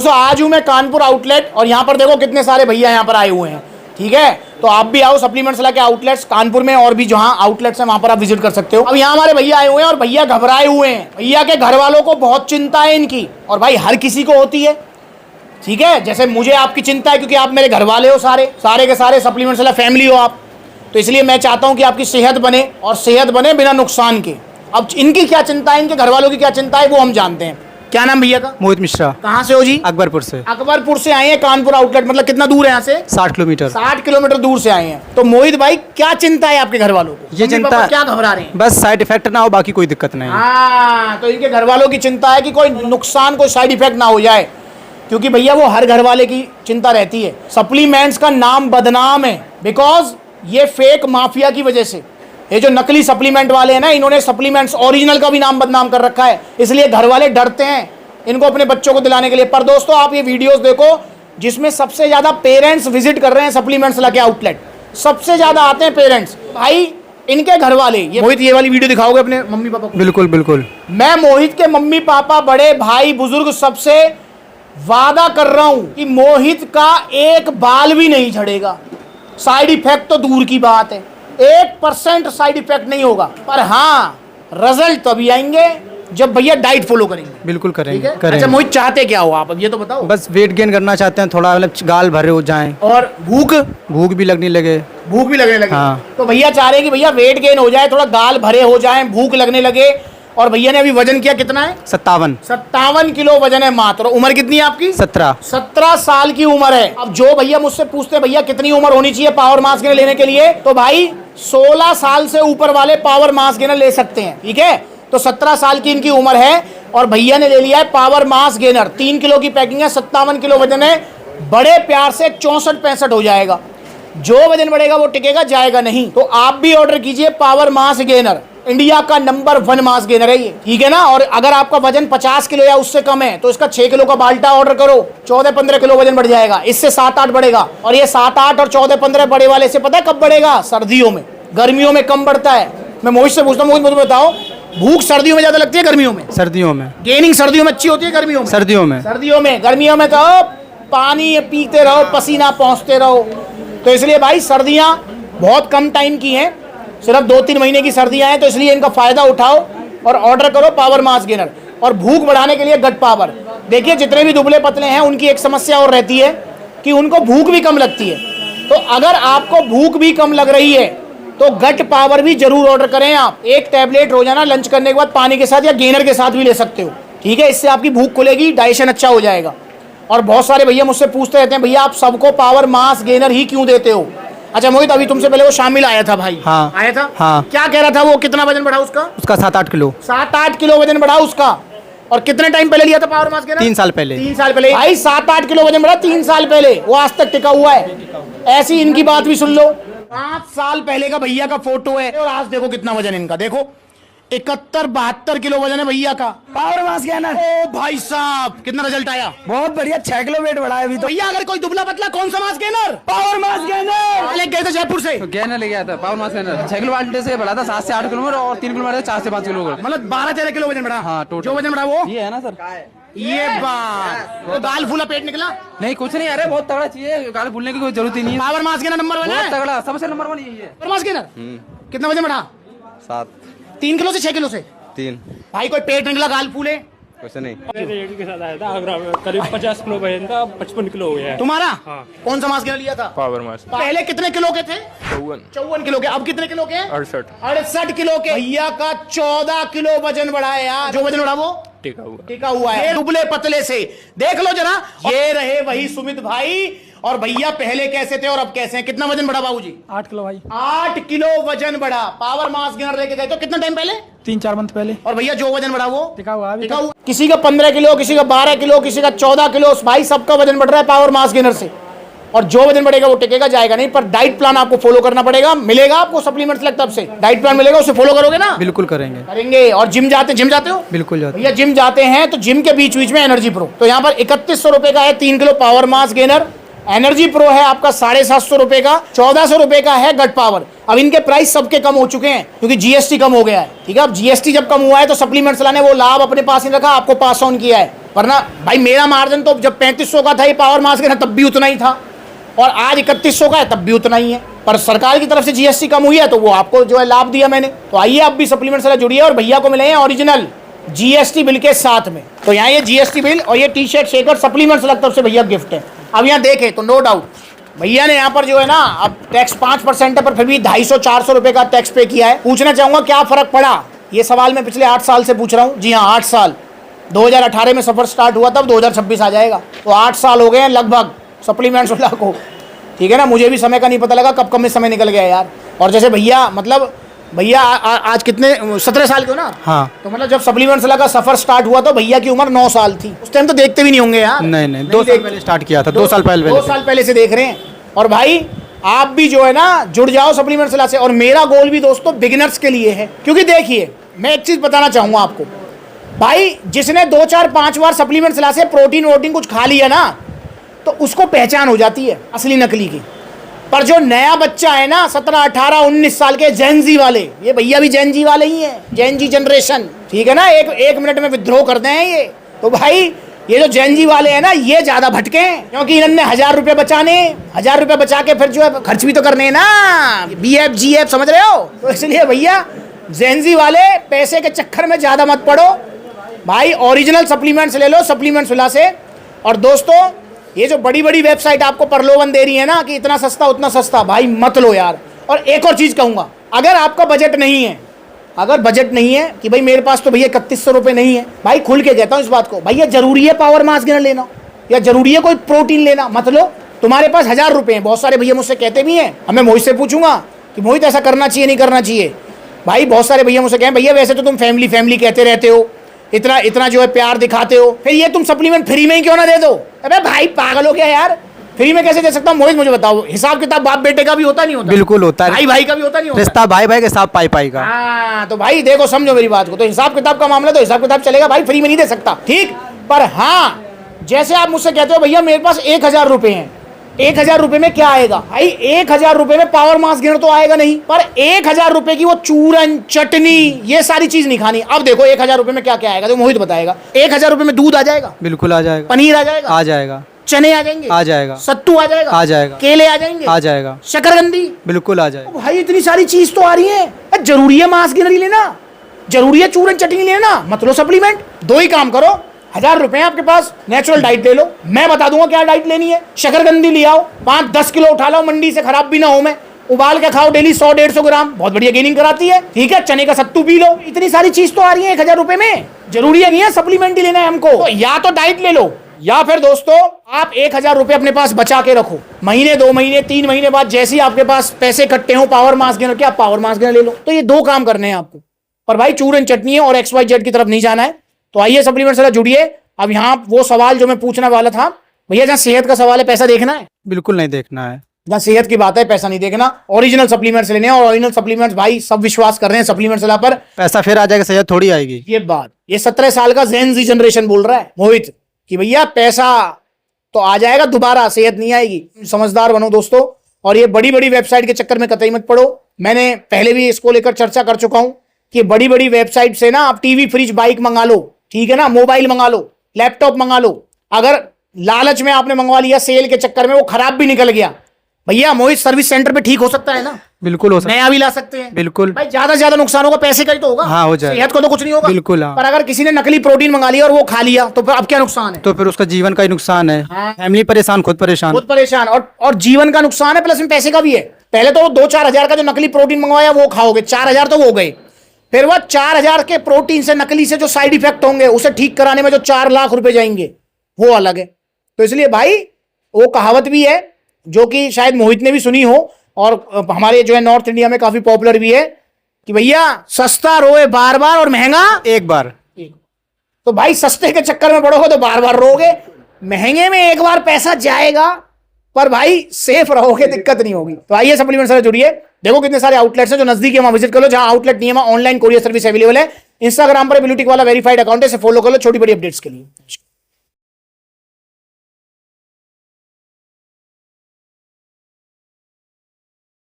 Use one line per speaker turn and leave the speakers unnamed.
दोस्तों आज हूँ मैं कानपुर आउटलेट और यहाँ पर देखो कितने सारे भैया यहाँ पर आए हुए हैं। ठीक है, तो आप भी आओ सप्लीमेंट्स ला के आउटलेट्स कानपुर में और भी जहाँ आउटलेट्स हैं वहाँ पर आप विजिट कर सकते हो। अब यहाँ हमारे भैया आए हुए हैं और भैया घबराए हुए हैं। भैया के घर वालों को बहुत चिंता है इनकी, और भाई हर किसी को होती है। ठीक है, जैसे मुझे आपकी चिंता है क्योंकि आप मेरे घर वाले हो, सारे के सारे सप्लीमेंट्स वाला फैमिली हो आप, तो इसलिए मैं चाहता हूँ कि आपकी सेहत बने और सेहत बने बिना नुकसान के। अब इनकी क्या चिंता है, इनके घर वालों की क्या चिंता है वो हम जानते हैं। क्या नाम भैया का?
मोहित मिश्रा।
कहाँ से हो जी?
अकबरपुर से।
अकबरपुर से आए हैं कानपुर आउटलेट, मतलब कितना दूर है यहाँ से?
60 किलोमीटर।
60 किलोमीटर दूर से आए हैं। तो मोहित भाई क्या चिंता है आपके घर वालों को?
ये चिंता
क्या घबरा रहे हैं?
बस साइड इफेक्ट ना हो, बाकी कोई दिक्कत नहीं।
हाँ, तो इनके घर वालों की चिंता है कि कोई नुकसान, कोई साइड इफेक्ट ना हो जाए, क्योंकि भैया वो हर घर वाले की चिंता रहती है। सप्लीमेंट्स का नाम बदनाम है बिकॉज ये फेक माफिया की वजह से, ये जो नकली सप्लीमेंट वाले हैं ना, इन्होंने सप्लीमेंट्स ओरिजिनल का भी नाम बदनाम कर रखा है, इसलिए घर वाले डरते हैं इनको अपने बच्चों को दिलाने के लिए। पर दोस्तों आप ये वीडियोस देखो जिसमें सबसे ज्यादा पेरेंट्स विजिट कर रहे हैं सप्लीमेंट्स ला के आउटलेट, सबसे ज्यादा आते हैं पेरेंट्स। भाई इनके घर वाले, ये मोहित ये वाली वीडियो दिखाओगे अपने मम्मी पापा को?
बिल्कुल बिल्कुल।
मैं मोहित के मम्मी पापा, बड़े भाई बुजुर्ग सबसे वादा कर रहा हूं कि मोहित का एक बाल भी नहीं झड़ेगा। साइड इफेक्ट तो दूर की बात है, 1% साइड इफेक्ट नहीं होगा, पर हाँ रिजल्ट तभी आएंगे जब भैया डाइट फॉलो करेंगे।
बिल्कुल करेंगे,
अच्छा मोहित चाहते क्या हो आप, अब ये तो बताओ।
बस वेट गेन करना चाहते हैं, थोड़ा मतलब गाल भरे हो जाएं
और भूख
भी लगने लगे।
हाँ। तो भैया चाह रहे हैं कि भैया वेट गेन हो जाए, थोड़ा गाल भरे हो जाए, भूख लगने लगे। और भैया ने अभी वजन किया कितना है? 57 किलो वजन है मात्र। उम्र कितनी है आपकी? 17 साल की उम्र है। अब जो भैया मुझसे पूछते हैं भैया कितनी उम्र होनी चाहिए पावर मास गेनर लेने के लिए, तो भाई 16 साल से ऊपर वाले पावर मास गेनर ले सकते हैं। ठीक है, तो 17 साल की इनकी उम्र है और भैया ने ले लिया है पावर मास गेनर। 3 किलो की पैकिंग है, 57 किलो वजन है। बड़े प्यार से 64-65 हो जाएगा। जो वजन बढ़ेगा वो टिकेगा, जाएगा नहीं। तो आप भी ऑर्डर कीजिए पावर मास गेनर, इंडिया का नंबर 1 मास गेनर है ये। ठीक है ना, और अगर आपका वजन 50 किलो या उससे कम है तो इसका 6 किलो का बाल्टा ऑर्डर करो, 14-15 किलो वजन बढ़ जाएगा। इससे 7-8 बढ़ेगा, और ये 7-8 और 14-15 बड़े वाले से पता है कब बढ़ेगा? सर्दियों में। गर्मियों में कम बढ़ता है। मैं मोहित से पूछता हूँ, मोहित मुझे बताओ, भूख सर्दियों में ज्यादा लगती है गर्मियों में?
सर्दियों में।
गेनिंग सर्दियों में अच्छी होती है गर्मियों में?
सर्दियों में।
गर्मियों में तो पानी पीते रहो, पसीना पहुंचते रहो। तो इसलिए भाई सर्दियां बहुत कम टाइम की हैं, सिर्फ 2-3 महीने की सर्दियां हैं, तो इसलिए इनका फायदा उठाओ और ऑर्डर करो पावर मास गेनर। और भूख बढ़ाने के लिए गट पावर। देखिए जितने भी दुबले पतले हैं उनकी एक समस्या और रहती है कि उनको भूख भी कम लगती है। तो अगर आपको भूख भी कम लग रही है तो गट पावर भी जरूर ऑर्डर करें आप। एक टैबलेट रोजाना लंच करने के बाद पानी के साथ या गेनर के साथ भी ले सकते हो। ठीक है, इससे आपकी भूख खुलेगी, डाइजेशन अच्छा हो जाएगा। और बहुत सारे भैया मुझसे पूछते रहते हैं भैया आप सबको पावर मास गेनर ही क्यों देते हो? अच्छा मोहित, अभी तुमसे पहले वो शामिल आया था भाई।
हाँ।
आया था?
हाँ।
क्या कह रहा था वो, कितना वजन बढ़ा उसका?
7-8 किलो।
7-8 किलो वजन बढ़ा उसका। और कितने टाइम पहले लिया था पावर मास गेनर?
3 साल पहले।
3 साल पहले भाई 7-8 किलो वजन बढ़ा 3 साल पहले, वो आज तक टिका हुआ है। ऐसी इनकी बात भी सुन लो। 5 साल पहले का भैया का फोटो है और आज देखो कितना वजन इनका, देखो 71-72 किलो वजन है भैया का।
Power mass gainer.
ओ भाई साहब, कितना रिजल्ट आया?
बहुत बढ़िया, 6 किलो वेट बढ़ा है अभी तो।
भैया अगर कोई दुबला पतला, कौन सा mass gainer?
Power mass gainer
लेके गए थे जयपुर से,
तो गेनर ले गया था पावर मास गेनर। 6 किलो बाल्टे से बढ़ा था 7 से 8 किलो में, और 3 किलो बढ़ा 4 से 5 किलो।
मतलब 12-13 किलो वजन बढ़ा।
हाँ, टोटल
जो वजन बढ़ा वो
ये है ना सर?
ये बात तो दाल फूला पेट निकला
नहीं, कुछ नहीं। अरे बहुत तगड़ा चाहिए, गाल भूलने की कोई जरूरत ही नहीं है।
पावर मास गेनर नंबर 1
बहुत
है,
तगड़ा, सबसे नंबर 1 यही है।
Power mass gainer. कितना वजन बढ़ा?
7
3 किलो से 6 किलो से।
3
भाई कोई पेट निकला, गाल फूले?
कुछ नहीं।
रेट के साथ आया था, करीब 50 किलो वजन था, 55 किलो हो गया है।
तुम्हारा?
हाँ।
कौन सा मास गेनर लिया था?
Power mass.
पहले कितने किलो के थे? 54 किलो के। अब कितने किलो के? 68 किलो के। भैया का 14 किलो वजन बढ़ा है यार। जो वजन बढ़ा वो टिका हुआ है, दुबले पतले से। देख लो जरा, ये रहे वही सुमित भाई। और भैया पहले कैसे थे और अब कैसे हैं? कितना वजन बढ़ा बाबूजी?
8 किलो भाई।
8 किलो वजन बढ़ा। पावर मास गेनर लेके गए तो कितना टाइम पहले?
3-4 मंथ पहले।
और भैया जो वजन बढ़ा वो
टिका हुआ अभी
टिका हुआ। किसी का 15 किलो, किसी का 12 किलो, किसी का 14 किलो। भाई सबका वजन बढ़ रहा है पावर मास गेनर से। और जो वजन बढ़ेगा वो टिकेगा, जाएगा नहीं। पर डाइट प्लान आपको फॉलो करना पड़ेगा। मिलेगा आपको सप्लीमेंट्स लगता से डाइट प्लान मिलेगा, उसे फॉलो करोगे ना?
बिल्कुल करेंगे।
और जिम जाते हो?
बिल्कुल जाते।
भैया जिम जाते हैं तो जिम के बीच में एनर्जी प्रो, तो यहाँ पर 3100 रुपए का है 3 kilo power mass gainer. Energy pro है आपका 750 रुपए का, 1400 रुपए का है गट पावर। अब इनके प्राइस सबके कम हो चुके हैं क्योंकि जीएसटी कम हो गया है। ठीक है, अब जीएसटी जब कम हुआ है तो सप्लीमेंट्स लाने वो लाभ अपने पास ही रखा, आपको पास ऑन किया है। पर ना भाई मेरा मार्जिन तो जब 3500 का था ये पावर मास्क का तब भी उतना ही था, और आज 3100 का है तब भी उतना ही है। पर सरकार की तरफ से जीएसटी कम हुई है तो वो आपको जो है लाभ दिया मैंने। तो आइए आप भी सप्लीमेंट से जुड़िए और भैया को मिले हैं ओरिजिनल जीएसटी बिल के साथ में। तो यहाँ ये जीएसटी बिल और ये टी शर्ट शेकर सप्लीमेंट से तरफ से भैया गिफ्ट है। अब यहाँ देखें तो नो डाउट भैया ने यहाँ पर जो है ना, अब टैक्स 5% है पर फिर भी 250-400 रुपए का टैक्स पे किया है। पूछना चाहूंगा क्या फर्क पड़ा, ये सवाल मैं पिछले 8 साल से पूछ रहा हूँ। जी हाँ 8 साल, 2018 में सफर स्टार्ट हुआ तब 2026 आ जाएगा, तो 8 साल हो गए हैं लगभग सप्लीमेंट्स वाला को, ठीक है ना। मुझे भी समय का नहीं पता लगा कब में समय निकल गया यार। और जैसे भैया मतलब भैया आज कितने 17 साल के हो ना?
हाँ।
तो मतलब जब सप्लीमेंट्स वाला का सफर स्टार्ट हुआ तो भैया की उम्र 9 साल थी। उस टाइम तो देखते भी नहीं होंगे यार।
नहीं 2 साल पहले स्टार्ट किया था, 2 साल पहले
2 साल पहले से देख रहे हैं। और भाई आप भी जो है ना जुड़ जाओ सप्लीमेंट्स वाला से। और मेरा गोल भी दोस्तों बिगिनर्स के लिए है, क्योंकि देखिए मैं एक चीज बताना चाहूंगा आपको भाई, जिसने 2 4 5 बार सप्लीमेंट्स वाला से प्रोटीन वोटीन कुछ खा लिया ना तो उसको पहचान हो जाती है असली नकली की। पर जो नया बच्चा है ना 17 18 19 साल के जेनजी वाले, ये भैया भी जेनजी वाले ही हैं, जेनजी जनरेशन, ठीक है ना। एक मिनट में विद्रोह करते हैं ये। तो भाई ये जो जेनजी वाले हैं ना ये ज्यादा भटके हैं, क्योंकि इन्होंने 1000 रुपए बचाने, 1000 रुपए बचा के फिर जो है खर्च भी तो करने हैं ना, BF GF समझ रहे हो। तो इसलिए भैया जेनजी वाले पैसे के चक्कर में ज्यादा मत पड़ो भाई, ओरिजिनल सप्लीमेंट्स ले लो सप्लीमेंट्स वाला से। और दोस्तों ये जो बड़ी बड़ी वेबसाइट आपको प्रलोभन दे रही है ना कि इतना सस्ता उतना सस्ता, भाई मत लो यार। और एक और चीज कहूंगा, अगर आपका बजट नहीं है, अगर बजट नहीं है कि भाई मेरे पास तो भैया 3100 रुपए नहीं है, भाई खुल के कहता हूं इस बात को, भैया जरूरी है पावर मास्क गेनर लेना या जरूरी है कोई प्रोटीन लेना, मत लो। तुम्हारे पास 1000 रुपए हैं, बहुत सारे भैया मुझसे कहते भी हैं, हमें मोहित से पूछूंगा कि मोहित ऐसा करना चाहिए नहीं करना चाहिए। भाई बहुत सारे भैया मुझसे कहें भैया वैसे तो तुम फैमिली फैमिली कहते रहते हो, इतना जो है प्यार दिखाते हो, फिर ये तुम सप्लीमेंट फ्री में ही क्यों ना दे दो। अबे भाई पागल हो गया यार, फ्री में कैसे दे सकता हूँ मोहित, मुझे बताओ। हिसाब किताब बाप बेटे का भी होता नहीं होता?
बिल्कुल होता है,
भाई भाई का भी होता नहीं होता?
रिश्ता भाई भाई के साथ पाई का।
हाँ तो भाई देखो समझो मेरी बात को, तो हिसाब किताब का मामला तो हिसाब किताब चलेगा भाई, फ्री में नहीं दे सकता, ठीक। पर हाँ जैसे आप मुझसे कहते हो भैया मेरे पास 1000 रुपए हैं, 1000 रुपए में क्या आएगा भाई, 1000 रुपए में पावर मास्क गेनर तो आएगा नहीं, पर 1000 रुपए की वो चूरन चटनी ये सारी चीज नहीं खानी। अब देखो 1000 रुपए में क्या क्या आएगा तो मोहित बताएगा। 1000 रुपए में दूध आ जाएगा,
बिल्कुल आ जाएगा,
पनीर आ जाएगा,
आ जाएगा,
चने आ जाएंगे,
आ जाएगा,
सत्तू आ जाएगा,
आ जाएगा,
केले आ जाएंगे,
आ जाएगा,
शकरकंदी
बिल्कुल आ जाएगा।
भाई इतनी सारी चीज तो आ रही है, जरूरी है मास्क गेनर लेना, जरूरी है चूरन चटनी लेना, मत लो सप्लीमेंट। 2 ही काम करो, 1000 रुपए हैं आपके पास, नेचुरल डाइट ले लो, मैं बता दूंगा क्या डाइट लेनी है। शकरकंदी ले आओ, 5-10 किलो उठा लो मंडी से, खराब भी ना हो, मैं उबाल के खाओ डेली 100-150 ग्राम, बहुत बढ़िया गेनिंग कराती है, ठीक है। चने का सत्तू पी लो, इतनी सारी चीज तो आ रही है 1000 रुपए में, जरूरी है नहीं है सप्लीमेंट ही लेना है हमको। तो या तो डाइट ले लो या फिर दोस्तों आप 1000 रुपए अपने पास बचा के रखो, महीने 2 महीने 3 महीने बाद जैसे ही आपके पास पैसे इकट्ठे हो पावर मास्क गेनर के आप पावर मास्क गेनर ले लो। तो ये 2 काम करने हैं आपको, पर भाई चूरन चटनी है और XYZ की तरफ नहीं जाना है। तो आइए सप्लीमेंट से जुड़िए। अब यहाँ वो सवाल जो मैं पूछने वाला था भैया, जहाँ सेहत का सवाल है पैसा देखना है?
बिल्कुल नहीं देखना है,
जहाँ सेहत की बात है पैसा नहीं देखना, ओरिजिनल सप्लीमेंट्स लेने हैं। और ओरिजिनल सप्लीमेंट्स भाई सब विश्वास कर रहे हैं सप्लीमेंट्स पर,
पैसा फिर आ जाएगा, सेहत थोड़ी आएगी।
ये बात ये 17 साल का जेन जी जनरेशन बोल रहा है मोहित कि भैया पैसा तो आ जाएगा दोबारा, सेहत नहीं आएगी। समझदार बनो दोस्तों, और ये बड़ी बड़ी वेबसाइट के चक्कर में कतई मत पड़ो। मैंने पहले भी इसको लेकर चर्चा कर चुका हूं कि बड़ी बड़ी वेबसाइट से ना आप टीवी फ्रिज बाइक मंगा लो, ठीक है ना, मोबाइल मंगा लो, लैपटॉप मंगा लो। अगर लालच में आपने मंगवा लिया, सेल के चक्कर में वो खराब भी निकल गया, भैया मोहित सर्विस सेंटर पे ठीक हो सकता है ना,
बिल्कुल हो सकता है,
नया भी ला सकते हैं।
बिल्कुल
भाई ज्यादा से ज्यादा नुकसान होगा, पैसे का ही तो होगा,
हाँ हो जाए,
सेहत को तो कुछ नहीं होगा,
बिल्कुल हाँ।
पर अगर किसी ने नकली प्रोटीन मंगा लिया और वो खा लिया तो फिर अब क्या नुकसान है?
तो फिर उसका जीवन का ही नुकसान है,
हाँ।
फैमिली परेशान, खुद परेशान,
और जीवन का नुकसान है, प्लस में पैसे का भी है। पहले तो 2-4 हजार का जो नकली प्रोटीन मंगवाया वो खाओगे, 4000 तो वो गए, फिर वह 4000 के प्रोटीन से नकली से जो साइड इफेक्ट होंगे उसे ठीक कराने में जो 4 लाख रुपए जाएंगे वो अलग है। तो इसलिए भाई वो कहावत भी है जो कि शायद मोहित ने भी सुनी हो और हमारे जो है नॉर्थ इंडिया में काफी पॉपुलर भी है कि भैया सस्ता रोए बार बार और महंगा
एक बार।
तो भाई सस्ते के चक्कर में पड़ोगे तो बार बार रोगे, महंगे में एक बार पैसा जाएगा, पर भाई सेफ रहोगे, दिक्कत नहीं होगी। तो आइए सप्लीमेंट से जुड़िए, देखो कितने सारे आउटलेट्स हैं, जो नजदीक है वहां विजिट कर लो, जहां आउटलेट नहीं है वहां ऑनलाइन कोरियर सर्विस अवेलेबल है। इंस्टाग्राम पर ब्लूटिक वाला वेरीफाइड अकाउंट है, फॉलो कर लो छोटी बड़ी अपडेट्स के लिए।